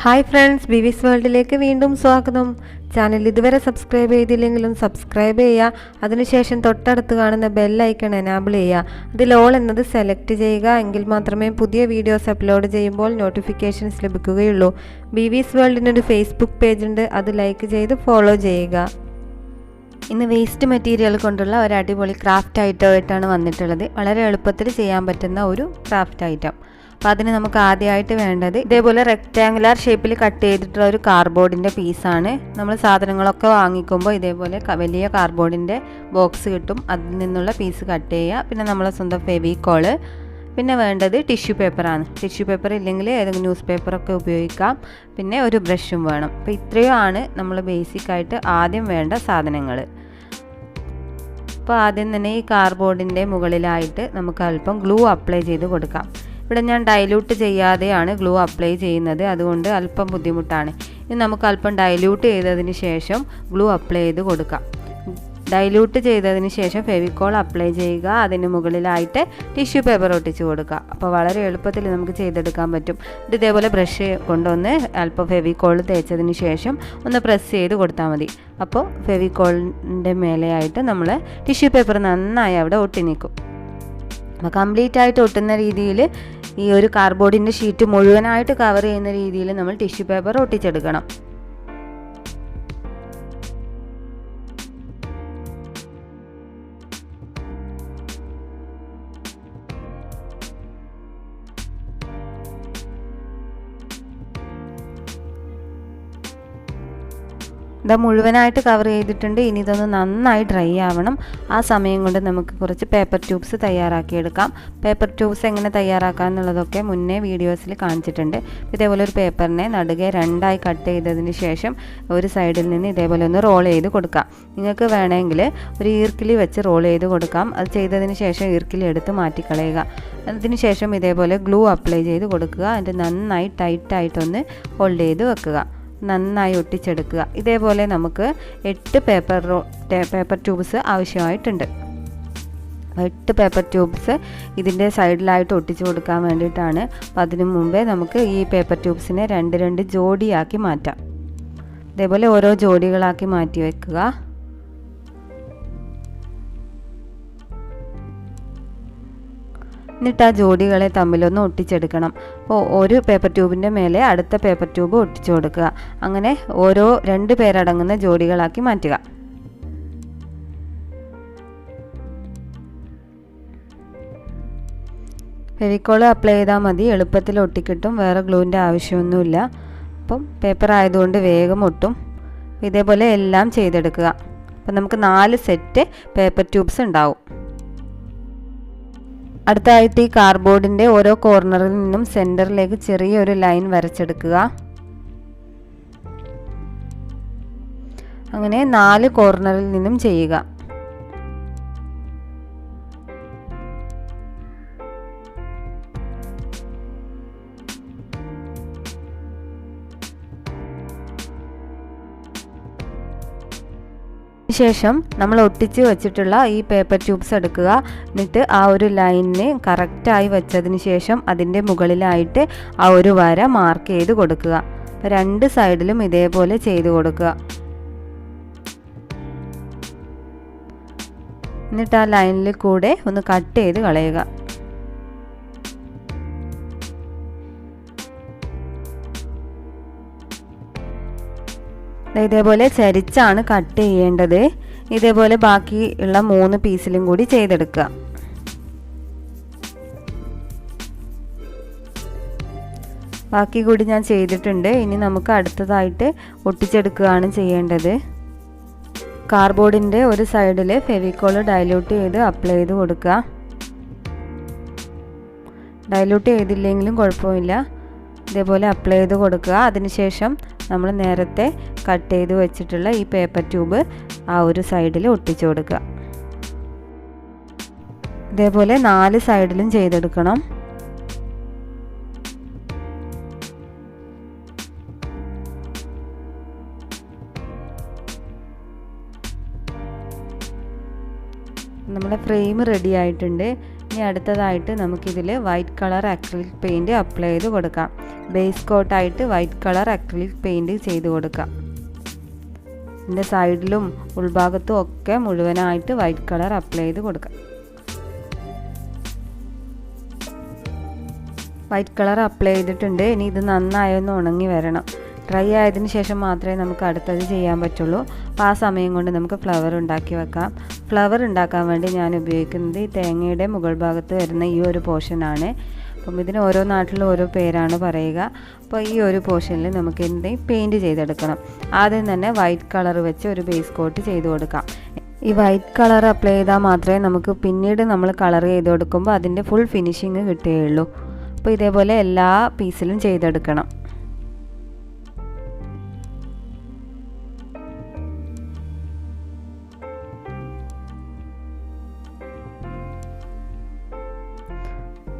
Hi friends, ബിവിസ് വേൾഡിലേക്ക് വീണ്ടും സ്വാഗതം. ചാനൽ ഇതുവരെ സബ്സ്ക്രൈബ് ചെയ്തില്ലെങ്കിലും സബ്സ്ക്രൈബ് ചെയ്യുക. അതിനുശേഷം തൊട്ടടുത്ത് കാണുന്ന ബെൽ ഐക്കൺ എനാബിൾ ചെയ്യുക. അതിൽ ഓൾ എന്നത് സെലക്ട് ചെയ്യുക. എങ്കിൽ മാത്രമേ പുതിയ വീഡിയോസ് അപ്ലോഡ് ചെയ്യുമ്പോൾ നോട്ടിഫിക്കേഷൻസ് ലഭിക്കുകയുള്ളൂ. ബിവിസ് വേൾഡിനൊരു ഫേസ്ബുക്ക് പേജ് ഉണ്ട്, അത് ലൈക്ക് ചെയ്ത് ഫോളോ ചെയ്യുക. ഇന്ന് വേസ്റ്റ് മെറ്റീരിയൽ കൊണ്ടുള്ള ഒരു അടിപൊളി ക്രാഫ്റ്റ് ഐറ്റമായിട്ടാണ് വന്നിട്ടുള്ളത്. വളരെ എളുപ്പത്തിൽ ചെയ്യാൻ പറ്റുന്ന ഒരു ക്രാഫ്റ്റ് ഐറ്റം. അപ്പോൾ അതിന് നമുക്ക് ആദ്യമായിട്ട് വേണ്ടത് ഇതേപോലെ റെക്റ്റാങ്കുലർ ഷേപ്പിൽ കട്ട് ചെയ്തിട്ടുള്ള ഒരു കാർഡ്ബോർഡിൻ്റെ പീസാണ്. നമ്മൾ സാധനങ്ങളൊക്കെ വാങ്ങിക്കുമ്പോൾ ഇതേപോലെ വലിയ കാർഡ്ബോർഡിൻ്റെ ബോക്സ് കിട്ടും, അതിൽ നിന്നുള്ള പീസ് കട്ട് ചെയ്യുക. പിന്നെ നമ്മളെ സ്വന്തം ഫെവിക്കോള്, പിന്നെ വേണ്ടത് ടിഷ്യൂ പേപ്പറാണ്. ടിഷ്യൂ പേപ്പർ ഇല്ലെങ്കിൽ ഏതെങ്കിലും ന്യൂസ് പേപ്പറൊക്കെ ഉപയോഗിക്കാം. പിന്നെ ഒരു ബ്രഷും വേണം. അപ്പോൾ ഇത്രയുമാണ് നമ്മൾ ബേസിക്കായിട്ട് ആദ്യം വേണ്ട സാധനങ്ങൾ. അപ്പോൾ ആദ്യം തന്നെ ഈ കാർഡ്ബോർഡിൻ്റെ മുകളിലായിട്ട് നമുക്ക് അല്പം ഗ്ലൂ അപ്ലൈ ചെയ്ത് കൊടുക്കാം. ഇവിടെ ഞാൻ ഡൈല്യൂട്ട് ചെയ്യാതെയാണ് ഗ്ലൂ അപ്ലൈ ചെയ്യുന്നത്, അതുകൊണ്ട് അല്പം ബുദ്ധിമുട്ടാണ്. ഇനി നമുക്ക് അല്പം ഡൈല്യൂട്ട് ചെയ്തതിന് ശേഷം ഗ്ലൂ അപ്ലൈ ചെയ്ത് കൊടുക്കാം. ഡൈല്യൂട്ട് ചെയ്തതിന് ശേഷം ഫെവിക്കോൾ അപ്ലൈ ചെയ്യുക, അതിന് മുകളിലായിട്ട് ടിഷ്യൂ പേപ്പർ ഒട്ടിച്ച് കൊടുക്കുക. അപ്പോൾ വളരെ എളുപ്പത്തിൽ നമുക്ക് ചെയ്തെടുക്കാൻ പറ്റും. ഇതേപോലെ ബ്രഷ് കൊണ്ടൊന്ന് അല്പം ഫെവിക്കോൾ തേച്ചതിന് ശേഷം ഒന്ന് പ്രസ് ചെയ്ത് കൊടുത്താൽ മതി. അപ്പോൾ ഫെവിക്കോളിൻ്റെ മേലെയായിട്ട് നമ്മൾ ടിഷ്യൂ പേപ്പർ നന്നായി അവിടെ ഒട്ടി നിൽക്കും. അപ്പോൾ കംപ്ലീറ്റ് ആയിട്ട് ഒട്ടുന്ന രീതിയിൽ ഈ ഒരു കാർഡ്ബോർഡിൻ്റെ ഷീറ്റ് മുഴുവനായിട്ട് കവർ ചെയ്യുന്ന രീതിയിൽ നമ്മൾ ടിഷ്യൂ പേപ്പർ ഒട്ടിച്ചെടുക്കണം. ഇത് മുഴുവനായിട്ട് കവർ ചെയ്തിട്ടുണ്ട്. ഇനി ഇതൊന്ന് നന്നായി ഡ്രൈ ആവണം. ആ സമയം കൊണ്ട് നമുക്ക് കുറച്ച് പേപ്പർ ട്യൂബ്സ് തയ്യാറാക്കിയെടുക്കാം. പേപ്പർ ട്യൂബ്സ് എങ്ങനെ തയ്യാറാക്കാം എന്നുള്ളതൊക്കെ മുന്നേ വീഡിയോസിൽ കാണിച്ചിട്ടുണ്ട്. ഇതേപോലെ ഒരു പേപ്പറിനെ നടുകെ രണ്ടായി കട്ട് ചെയ്തതിന് ശേഷം ഒരു സൈഡിൽ നിന്ന് ഇതേപോലെ ഒന്ന് റോൾ ചെയ്ത് കൊടുക്കാം. നിങ്ങൾക്ക് വേണമെങ്കിൽ ഒരു ഈർക്കിലി വെച്ച് റോൾ ചെയ്ത് കൊടുക്കാം. അത് ചെയ്തതിന് ശേഷം ഈർക്കിലി എടുത്ത് മാറ്റിക്കളയുക. അതിന് ശേഷം ഇതേപോലെ ഗ്ലൂ അപ്ലൈ ചെയ്ത് കൊടുക്കുക. അതിൻ്റെ നന്നായി ടൈറ്റായിട്ടൊന്ന് ഹോൾഡ് ചെയ്ത് വെക്കുക. നന്നായി ഒട്ടിച്ചെടുക്കുക. ഇതേപോലെ നമുക്ക് 8 പേപ്പർ ട്യൂബ്സ് ആവശ്യമായിട്ടുണ്ട്. 8 പേപ്പർ ട്യൂബ്സ് ഇതിൻ്റെ സൈഡിലായിട്ട് ഒട്ടിച്ചു കൊടുക്കാൻ വേണ്ടിയിട്ടാണ്. അപ്പോൾ അതിനു മുമ്പേ നമുക്ക് ഈ പേപ്പർ ട്യൂബ്സിനെ രണ്ട് ജോഡിയാക്കി മാറ്റാം. ഇതേപോലെ ഓരോ ജോഡികളാക്കി മാറ്റി വെക്കുക. എന്നിട്ട് ആ ജോഡികളെ തമ്മിലൊന്ന് ഒട്ടിച്ചെടുക്കണം. അപ്പോൾ ഒരു പേപ്പർ ട്യൂബിൻ്റെ മേലെ അടുത്ത പേപ്പർ ട്യൂബ് ഒട്ടിച്ചു കൊടുക്കുക. അങ്ങനെ ഓരോ 2 പേരടങ്ങുന്ന ജോഡികളാക്കി മാറ്റുക. ഫെവിക്കോൾ അപ്ലൈ ചെയ്താൽ മതി, എളുപ്പത്തിൽ ഒട്ടിക്കിട്ടും. വേറെ ഗ്ലൂവിൻ്റെ ആവശ്യമൊന്നുമില്ല. അപ്പം പേപ്പർ ആയതുകൊണ്ട് വേഗം ഒട്ടും. ഇതേപോലെ എല്ലാം ചെയ്തെടുക്കുക. അപ്പം നമുക്ക് 4 സെറ്റ് പേപ്പർ ട്യൂബ്സ് ഉണ്ടാവും. അടുത്തായിട്ട് ഈ കാർഡ്ബോർഡിൻ്റെ ഓരോ കോർണറിൽ നിന്നും സെൻറ്ററിലേക്ക് ചെറിയൊരു ലൈൻ വരച്ചെടുക്കുക. അങ്ങനെ 4 കോർണറിൽ നിന്നും ചെയ്യുക. ശേഷം നമ്മൾ ഒട്ടിച്ച് വെച്ചിട്ടുള്ള ഈ പേപ്പർ ട്യൂബ്സ് എടുക്കുക. എന്നിട്ട് ആ ഒരു ലൈനിന് കറക്റ്റായി വെച്ചതിന് ശേഷം അതിൻ്റെ മുകളിലായിട്ട് ആ ഒരു വര മാർക്ക് ചെയ്ത് കൊടുക്കുക. അപ്പോൾ 2 സൈഡിലും ഇതേപോലെ ചെയ്ത് കൊടുക്കുക. എന്നിട്ട് ആ ലൈനിൽ കൂടെ ഒന്ന് കട്ട് ചെയ്ത് കളയുക. ഇതേപോലെ ചരിച്ചാണ് കട്ട് ചെയ്യേണ്ടത്. ഇതേപോലെ ബാക്കി ഉള്ള 3 പീസിലും കൂടി ചെയ്തെടുക്കുക. ബാക്കി കൂടി ഞാൻ ചെയ്തിട്ടുണ്ട്. ഇനി നമുക്ക് അടുത്തതായിട്ട് ഒട്ടിച്ചെടുക്കുകയാണ് ചെയ്യേണ്ടത്. കാർഡ്ബോർഡിൻ്റെ ഒരു സൈഡിൽ ഫെവിക്കോൾ ഡൈല്യൂട്ട് ചെയ്ത് അപ്ലൈ ചെയ്ത് കൊടുക്കുക. ഡൈല്യൂട്ട് ചെയ്തില്ലെങ്കിലും കുഴപ്പമില്ല. ഇതേപോലെ അപ്ലൈ ചെയ്ത് കൊടുക്കുക. അതിനുശേഷം നമ്മൾ നേരത്തെ കട്ട് ചെയ്ത് വെച്ചിട്ടുള്ള ഈ പേപ്പർ ട്യൂബ് ആ ഒരു സൈഡിൽ ഒട്ടിച്ചു കൊടുക്കുക. ഇതേപോലെ 4 സൈഡിലും ചെയ്തെടുക്കണം. നമ്മുടെ ഫ്രെയിം റെഡി ആയിട്ടുണ്ട്. ഇനി അടുത്തതായിട്ട് നമുക്കിതിൽ white colour acrylic paint apply ചെയ്ത് കൊടുക്കാം. ബേസ് കോട്ടായിട്ട് വൈറ്റ് കളർ അക്രിലിക് പെയിൻറ്റ് ചെയ്ത് കൊടുക്കാം. ഇതിൻ്റെ സൈഡിലും ഉൾഭാഗത്തും ഒക്കെ മുഴുവനായിട്ട് വൈറ്റ് കളർ അപ്ലൈ ചെയ്ത് കൊടുക്കാം. വൈറ്റ് കളർ അപ്ലൈ ചെയ്തിട്ടുണ്ട്. ഇനി ഇത് നന്നായി ഒന്ന് ഉണങ്ങി വരണം. ഡ്രൈ ആയതിന് ശേഷം മാത്രമേ നമുക്ക് അടുത്തത് ചെയ്യാൻ പറ്റുള്ളൂ. അപ്പോൾ ആ സമയം കൊണ്ട് നമുക്ക് ഫ്ലവർ ഉണ്ടാക്കി വെക്കാം. ഫ്ലവർ ഉണ്ടാക്കാൻ വേണ്ടി ഞാൻ ഉപയോഗിക്കുന്നത് ഈ തേങ്ങയുടെ മുകൾ ഭാഗത്ത് വരുന്ന ഈ ഒരു പോർഷനാണ്. അപ്പം ഇതിന് ഓരോ നാട്ടിലും ഓരോ പേരാണ് പറയുക. അപ്പോൾ ഈ ഒരു പോർഷനിൽ നമുക്ക് എന്തെങ്കിലും പെയിൻറ്റ് ചെയ്തെടുക്കണം. ആദ്യം തന്നെ വൈറ്റ് കളർ വെച്ച് ഒരു ബേസ് കോട്ട് ചെയ്ത് കൊടുക്കാം. ഈ വൈറ്റ് കളർ അപ്ലൈ ചെയ്താൽ മാത്രമേ നമുക്ക് പിന്നീട് നമ്മൾ കളർ ചെയ്ത് കൊടുക്കുമ്പോൾ അതിൻ്റെ ഫുൾ ഫിനിഷിങ് കിട്ടുകയുള്ളൂ. അപ്പോൾ ഇതേപോലെ എല്ലാ പീസിലും ചെയ്തെടുക്കണം.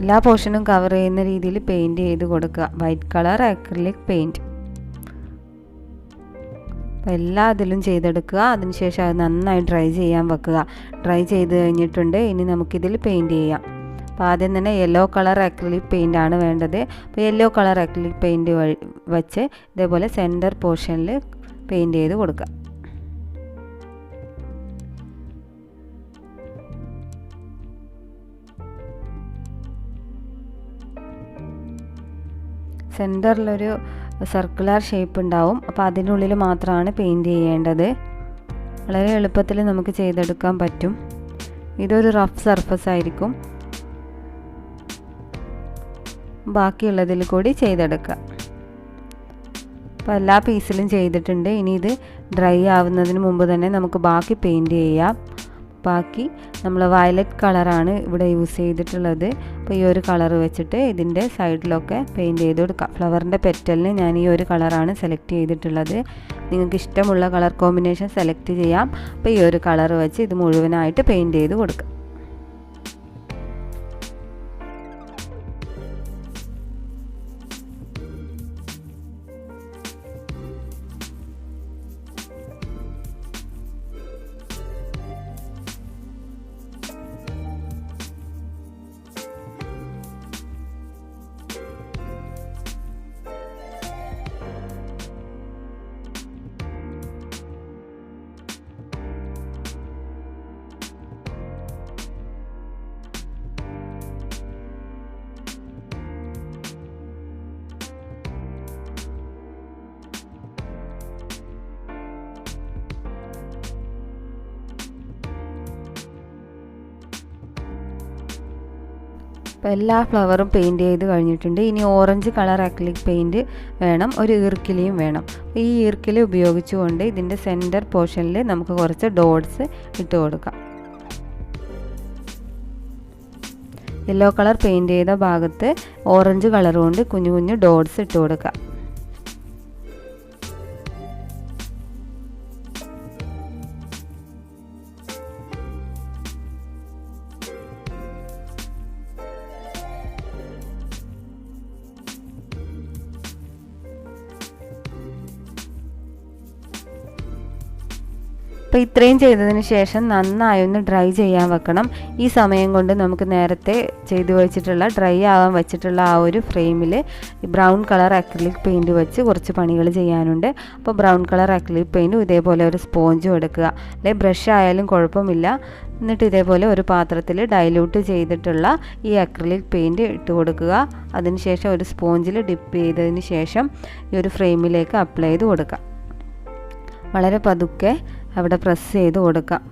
എല്ലാ പോർഷനും കവർ ചെയ്യുന്ന രീതിയിൽ പെയിൻറ്റ് ചെയ്ത് കൊടുക്കുക. വൈറ്റ് കളർ അക്രിലിക് പെയിൻറ്റ് അപ്പോൾ എല്ലാ ഇതിലും ചെയ്തെടുക്കുക. അതിനുശേഷം അത് നന്നായി ഡ്രൈ ചെയ്യാൻ വെക്കുക. ഡ്രൈ ചെയ്ത് കഴിഞ്ഞിട്ടുണ്ട്. ഇനി നമുക്കിതിൽ പെയിൻറ്റ് ചെയ്യാം. അപ്പോൾ ആദ്യം തന്നെ യെല്ലോ കളർ അക്രിലിക് പെയിൻ്റ് ആണ് വേണ്ടത്. അപ്പോൾ യെല്ലോ കളർ അക്രിലിക് പെയിൻറ്റ് വെച്ച് ഇതേപോലെ സെൻറ്റർ പോർഷനിൽ പെയിൻറ്റ് ചെയ്ത് കൊടുക്കുക. സെൻറ്ററിലൊരു സർക്കുലർ ഷേപ്പ് ഉണ്ടാവും. അപ്പോൾ അതിനുള്ളിൽ മാത്രമാണ് പെയിൻറ്റ് ചെയ്യേണ്ടത്. വളരെ എളുപ്പത്തിൽ നമുക്ക് ചെയ്തെടുക്കാൻ പറ്റും. ഇതൊരു റഫ് സർഫസ് ആയിരിക്കും. ബാക്കിയുള്ളതിൽ കൂടി ചെയ്തെടുക്കുക. അപ്പോൾ എല്ലാ പീസിലും ചെയ്തിട്ടുണ്ട്. ഇനി ഇത് ഡ്രൈ ആവുന്നതിന് മുമ്പ് തന്നെ നമുക്ക് ബാക്കി പെയിൻറ്റ് ചെയ്യാം. ബാക്കി നമ്മൾ വയലറ്റ് കളറാണ് ഇവിടെ യൂസ് ചെയ്തിട്ടുള്ളത്. അപ്പോൾ ഈ ഒരു കളർ വെച്ചിട്ട് ഇതിൻ്റെ സൈഡിലൊക്കെ പെയിൻറ്റ് ചെയ്ത് കൊടുക്കാം. ഫ്ലവറിൻ്റെ പെറ്റലിന് ഞാൻ ഈ ഒരു കളറാണ് സെലക്ട് ചെയ്തിട്ടുള്ളത്. നിങ്ങൾക്ക് ഇഷ്ടമുള്ള കളർ കോമ്പിനേഷൻ സെലക്ട് ചെയ്യാം. അപ്പോൾ ഈ ഒരു കളർ വെച്ച് ഇത് മുഴുവനായിട്ട് പെയിൻറ്റ് ചെയ്ത് കൊടുക്കാം. അപ്പോൾ എല്ലാ ഫ്ലവറും പെയിൻറ്റ് ചെയ്ത് കഴിഞ്ഞിട്ടുണ്ട്. ഇനി ഓറഞ്ച് കളർ അക്രിലിക് പെയിൻറ്റ് വേണം. ഒരു ഈർക്കിലിയും വേണം. ഈ ഈർക്കിലി ഉപയോഗിച്ചുകൊണ്ട് ഇതിൻ്റെ സെൻറ്റർ പോർഷനിൽ നമുക്ക് കുറച്ച് ഡോട്ട്സ് ഇട്ട് കൊടുക്കാം. യെല്ലോ കളർ പെയിൻറ്റ് ചെയ്ത ഭാഗത്ത് ഓറഞ്ച് കളർ കൊണ്ട് കുഞ്ഞു കുഞ്ഞു ഡോട്ട്സ് ഇട്ട് കൊടുക്കാം. അപ്പോൾ ഇത്രയും ചെയ്തതിന് ശേഷം നന്നായി ഒന്ന് ഡ്രൈ ചെയ്യാൻ വെക്കണം. ഈ സമയം കൊണ്ട് നമുക്ക് നേരത്തെ ചെയ്തു വെച്ചിട്ടുള്ള ഡ്രൈ ആവാൻ വെച്ചിട്ടുള്ള ആ ഒരു ഫ്രെയിമിൽ ബ്രൗൺ കളർ അക്രിലിക് പെയിൻറ്റ് വെച്ച് കുറച്ച് പണികൾ ചെയ്യാനുണ്ട്. അപ്പോൾ ബ്രൗൺ കളർ അക്രിലിക് പെയിൻറ്റും ഇതേപോലെ ഒരു സ്പോഞ്ചും എടുക്കുക. അല്ലെങ്കിൽ ബ്രഷ് ആയാലും കുഴപ്പമില്ല. എന്നിട്ട് ഇതേപോലെ ഒരു പാത്രത്തിൽ ഡൈല്യൂട്ട് ചെയ്തിട്ടുള്ള ഈ അക്രിലിക് പെയിൻറ്റ് ഇട്ട് കൊടുക്കുക. അതിനുശേഷം ഒരു സ്പോഞ്ചിൽ ഡിപ്പ് ചെയ്തതിന് ശേഷം ഈ ഒരു ഫ്രെയിമിലേക്ക് അപ്ലൈ ചെയ്ത് കൊടുക്കുക. വളരെ പതുക്കെ അവിടെ പ്രസ് ചെയ്ത് കൊടുക്കാം.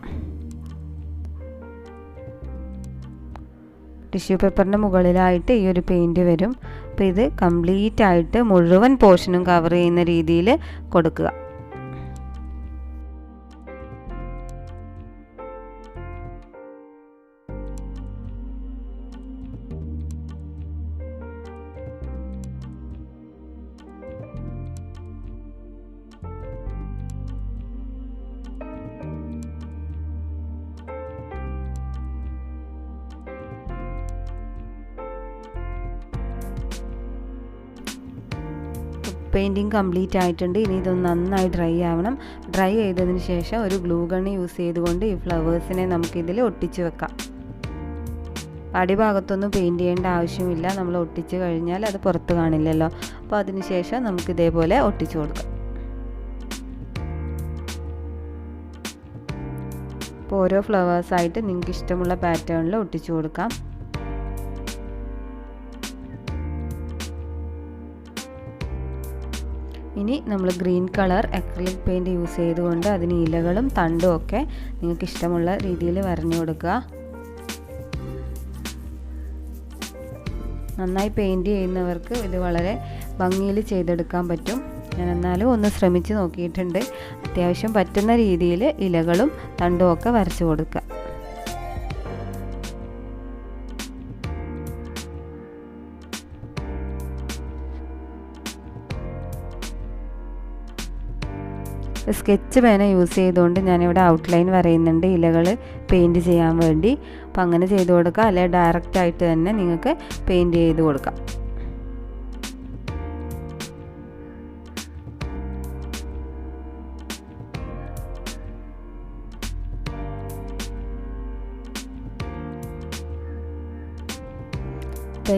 ടിഷ്യൂ പേപ്പറിൻ്റെ മുകളിലായിട്ട് ഈ ഒരു പെയിൻറ്റ് വരും. അപ്പോൾ ഇത് കംപ്ലീറ്റ് ആയിട്ട് മുഴുവൻ പോർഷനും കവർ ചെയ്യുന്ന രീതിയിൽ കൊടുക്കുക. പെയിൻറ്റിങ് കംപ്ലീറ്റ് ആയിട്ടുണ്ട്. ഇനി ഇതൊന്ന് നന്നായി ഡ്രൈ ആവണം. ഡ്രൈ ചെയ്തതിന് ശേഷം ഒരു ഗ്ലൂ ഗൺ യൂസ് ചെയ്തുകൊണ്ട് ഈ ഫ്ലവേഴ്സിനെ നമുക്കിതിൽ ഒട്ടിച്ച് വെക്കാം. അടിഭാഗത്തൊന്നും പെയിൻറ്റ് ചെയ്യേണ്ട ആവശ്യമില്ല. നമ്മൾ ഒട്ടിച്ച് കഴിഞ്ഞാൽ അത് പുറത്ത് കാണില്ലല്ലോ. അപ്പോൾ അതിന് ശേഷം നമുക്ക് ഇതേപോലെ ഒട്ടിച്ചു കൊടുക്കാം. അപ്പോൾ ഓരോ ഫ്ലവേഴ്സായിട്ട് നിങ്ങൾക്ക് ഇഷ്ടമുള്ള പാറ്റേണിൽ ഒട്ടിച്ചു കൊടുക്കാം. ഇനി നമ്മൾ green colour acrylic paint use ചെയ്തുകൊണ്ട് അതിന് ഇലകളും തണ്ടും ഒക്കെ നിങ്ങൾക്ക് ഇഷ്ടമുള്ള രീതിയിൽ വരഞ്ഞു കൊടുക്കുക. നന്നായി പെയിൻറ്റ് ചെയ്യുന്നവർക്ക് ഇത് വളരെ ഭംഗിയിൽ ചെയ്തെടുക്കാൻ പറ്റും. ഞാൻ എന്നാലും ഒന്ന് ശ്രമിച്ച് നോക്കിയിട്ടുണ്ട്. അത്യാവശ്യം പറ്റുന്ന രീതിയിൽ ഇലകളും തണ്ടും ഒക്കെ വരച്ചു കൊടുക്കുക. സ്കെച്ച് പേന യൂസ് ചെയ്തുകൊണ്ട് ഞാനിവിടെ ഔട്ട്ലൈൻ വരയുന്നുണ്ട് ഇലകൾ പെയിൻറ്റ് ചെയ്യാൻ വേണ്ടി. അപ്പോൾ അങ്ങനെ ചെയ്ത് കൊടുക്കുക, അല്ലെങ്കിൽ ഡയറക്റ്റായിട്ട് തന്നെ നിങ്ങൾക്ക് പെയിൻറ്റ് ചെയ്ത് കൊടുക്കാം.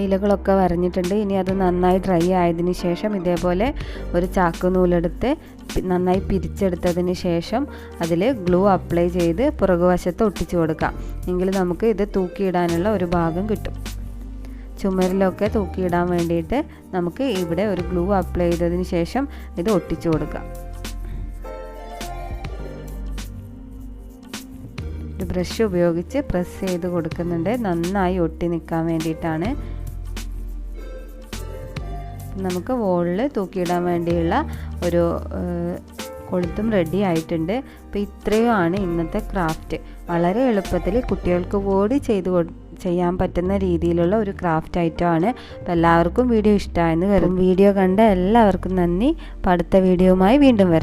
ഇലകളൊക്കെ വരഞ്ഞിട്ടുണ്ട്. ഇനി അത് നന്നായി ഡ്രൈ ആയതിന് ശേഷം ഇതേപോലെ ഒരു ചാക്ക് നൂലെടുത്ത് നന്നായി പിരിച്ചെടുത്തതിന് ശേഷം അതിൽ ഗ്ലൂ അപ്ലൈ ചെയ്ത് പുറകുവശത്ത് ഒട്ടിച്ചു കൊടുക്കാം. എങ്കിൽ നമുക്ക് ഇത് തൂക്കിയിടാനുള്ള ഒരു ഭാഗം കിട്ടും. ചുമരിലൊക്കെ തൂക്കിയിടാൻ വേണ്ടിയിട്ട് നമുക്ക് ഇവിടെ ഒരു ഗ്ലൂ അപ്ലൈ ചെയ്തതിന് ശേഷം ഇത് ഒട്ടിച്ചു കൊടുക്കാം. ഒരു ബ്രഷ് ഉപയോഗിച്ച് പ്രസ് ചെയ്ത് കൊടുക്കുന്നുണ്ട്, നന്നായി ഒട്ടി നിൽക്കാൻ വേണ്ടിയിട്ടാണ്. നമുക്ക് വോളിൽ തൂക്കിയിടാൻ വേണ്ടിയുള്ള ഒരു കൊളുത്തും റെഡി ആയിട്ടുണ്ട്. അപ്പോൾ ഇത്രയുമാണ് ഇന്നത്തെ ക്രാഫ്റ്റ്. വളരെ എളുപ്പത്തിൽ കുട്ടികൾക്ക് കൂടി ചെയ്യാൻ പറ്റുന്ന രീതിയിലുള്ള ഒരു ക്രാഫ്റ്റ് ഐറ്റമാണ്. അപ്പോൾ എല്ലാവർക്കും വീഡിയോ ഇഷ്ടമായെന്ന് കരുതുന്നു. വീഡിയോ കണ്ട എല്ലാവർക്കും നന്ദി. അപ്പോൾ അടുത്ത വീഡിയോയുമായി വീണ്ടും വരാം.